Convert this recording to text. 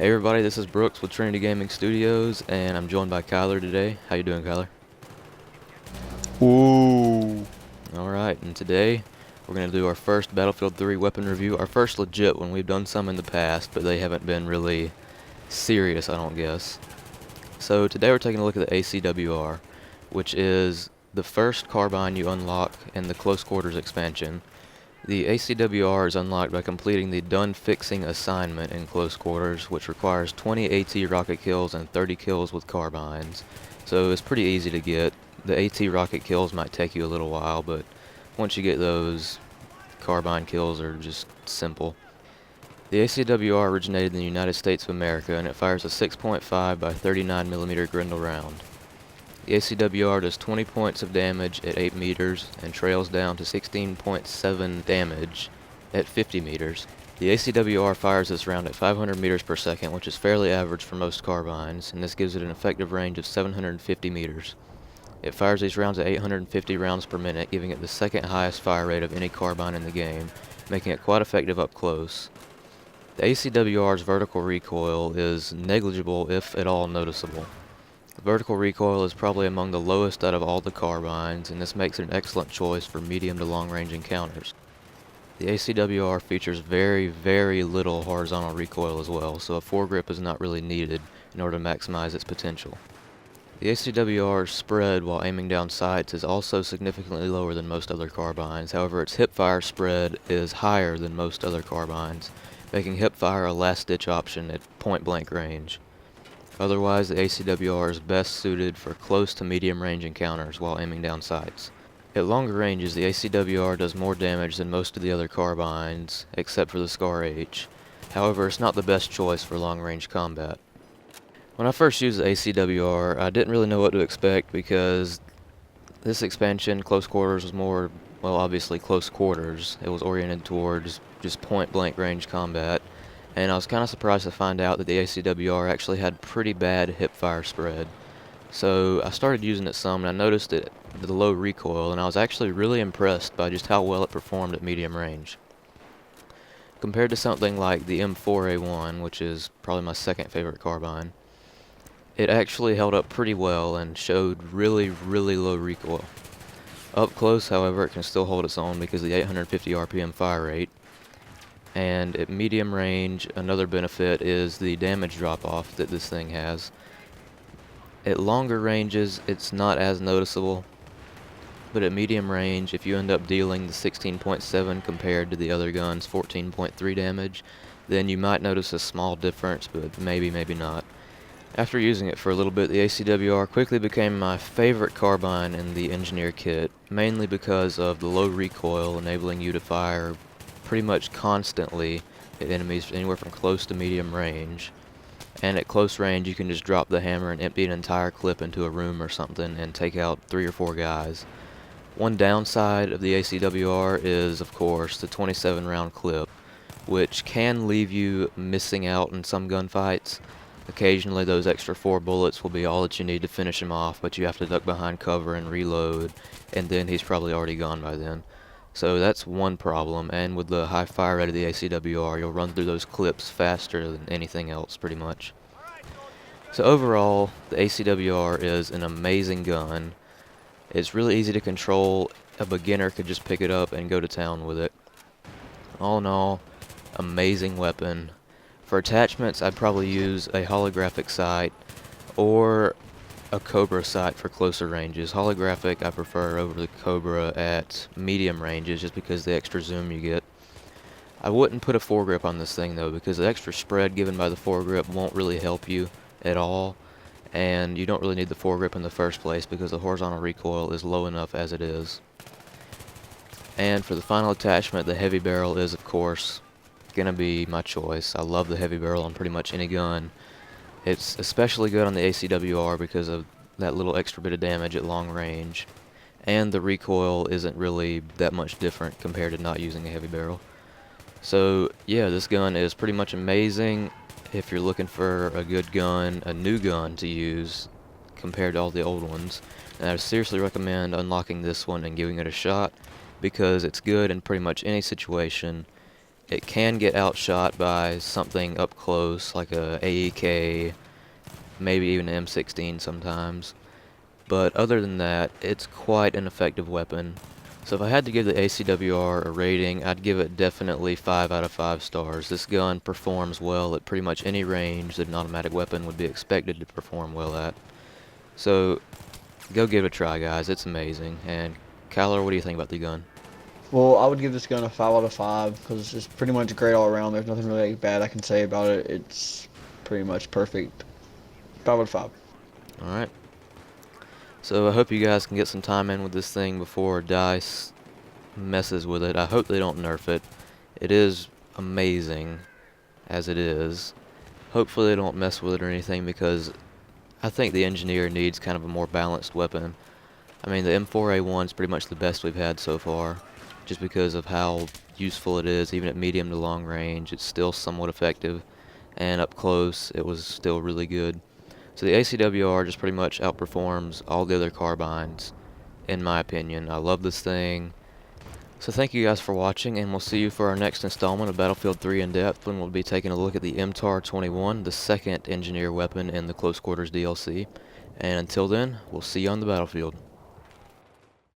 Hey everybody, this is Brooks with Trinity Gaming Studios, and I'm joined by Cuyler today. How you doing, Cuyler? Ooh. Alright, and today we're going to do our first Battlefield 3 weapon review. Our first legit one. We've done some in the past, but they haven't been really serious, I don't guess. So today we're taking a look at the ACWR, which is the first carbine you unlock in the Close Quarters expansion. The ACWR is unlocked by completing the Done Fixing assignment in Close Quarters, which requires 20 AT rocket kills and 30 kills with carbines. So it's pretty easy to get. The AT rocket kills might take you a little while, but once you get those, carbine kills are just simple. The ACWR originated in the United States of America, and it fires a 6.5 by 39mm Grendel round. The ACWR does 20 points of damage at 8 meters and trails down to 16.7 damage at 50 meters. The ACWR fires this round at 500 meters per second, which is fairly average for most carbines, and this gives it an effective range of 750 meters. It fires these rounds at 850 rounds per minute, giving it the second highest fire rate of any carbine in the game, making it quite effective up close. The ACWR's vertical recoil is negligible, if at all noticeable. The vertical recoil is probably among the lowest out of all the carbines, and this makes it an excellent choice for medium to long range encounters. The ACWR features very, very little horizontal recoil as well, so a foregrip is not really needed in order to maximize its potential. The ACWR's spread while aiming down sights is also significantly lower than most other carbines. However, its hipfire spread is higher than most other carbines, making hipfire a last-ditch option at point-blank range. Otherwise, the ACWR is best suited for close to medium range encounters while aiming down sights. At longer ranges, the ACWR does more damage than most of the other carbines, except for the Scar H. However, it's not the best choice for long range combat. When I first used the ACWR, I didn't really know what to expect because this expansion, Close Quarters, was more, well, obviously close quarters. It was oriented towards just point blank range combat. And I was kind of surprised to find out that the ACWR actually had pretty bad hipfire spread. So I started using it some, and I noticed the low recoil, and I was actually really impressed by just how well it performed at medium range. Compared to something like the M4A1, which is probably my second favorite carbine, it actually held up pretty well and showed really, really low recoil. Up close, however, it can still hold its own because of the 850 RPM fire rate. And at medium range, another benefit is the damage drop-off that this thing has. At longer ranges, it's not as noticeable, but at medium range, if you end up dealing the 16.7 compared to the other gun's 14.3 damage, then you might notice a small difference, but maybe not. After using it for a little bit, the ACWR quickly became my favorite carbine in the engineer kit, mainly because of the low recoil, enabling you to fire pretty much constantly at enemies anywhere from close to medium range. And at close range, you can just drop the hammer and empty an entire clip into a room or something and take out 3 or 4 guys. One downside of the ACWR is, of course, the 27 round clip, which can leave you missing out in some gunfights. Occasionally those extra 4 bullets will be all that you need to finish him off, but you have to duck behind cover and reload, and then he's probably already gone by then. So that's one problem, and with the high fire rate of the ACWR, you'll run through those clips faster than anything else, pretty much. So overall, the ACWR is an amazing gun. It's really easy to control. A beginner could just pick it up and go to town with it. All in all, amazing weapon. For attachments, I'd probably use a holographic sight or a Cobra sight for closer ranges. Holographic I prefer over the Cobra at medium ranges just because of the extra zoom you get. I wouldn't put a foregrip on this thing though, because the extra spread given by the foregrip won't really help you at all, and you don't really need the foregrip in the first place because the horizontal recoil is low enough as it is. And for the final attachment, the heavy barrel is of course gonna be my choice. I love the heavy barrel on pretty much any gun. It's especially good on the ACWR because of that little extra bit of damage at long range. And the recoil isn't really that much different compared to not using a heavy barrel. So yeah, this gun is pretty much amazing if you're looking for a good gun, a new gun to use compared to all the old ones. And I seriously recommend unlocking this one and giving it a shot because it's good in pretty much any situation. It can get outshot by something up close, like a AEK, maybe even an M16 sometimes. But other than that, it's quite an effective weapon. So if I had to give the ACWR a rating, I'd give it definitely 5 out of 5 stars. This gun performs well at pretty much any range that an automatic weapon would be expected to perform well at. So go give it a try, guys. It's amazing. And Cuyler, what do you think about the gun? Well, I would give this gun a 5 out of 5 because it's pretty much great all around. There's nothing really bad I can say about it. It's pretty much perfect. 5 out of 5. Alright. So I hope you guys can get some time in with this thing before DICE messes with it. I hope they don't nerf it. It is amazing as it is. Hopefully they don't mess with it or anything, because I think the engineer needs kind of a more balanced weapon. I mean, the M4A1 is pretty much the best we've had so far, just because of how useful it is. Even at medium to long range, it's still somewhat effective, and up close it was still really good. So the ACWR just pretty much outperforms all the other carbines, in my opinion. I love this thing. So thank you guys for watching, and we'll see you for our next installment of Battlefield 3 In Depth, when we'll be taking a look at the MTAR-21, the second engineer weapon in the Close Quarters DLC. And until then, we'll see you on the battlefield.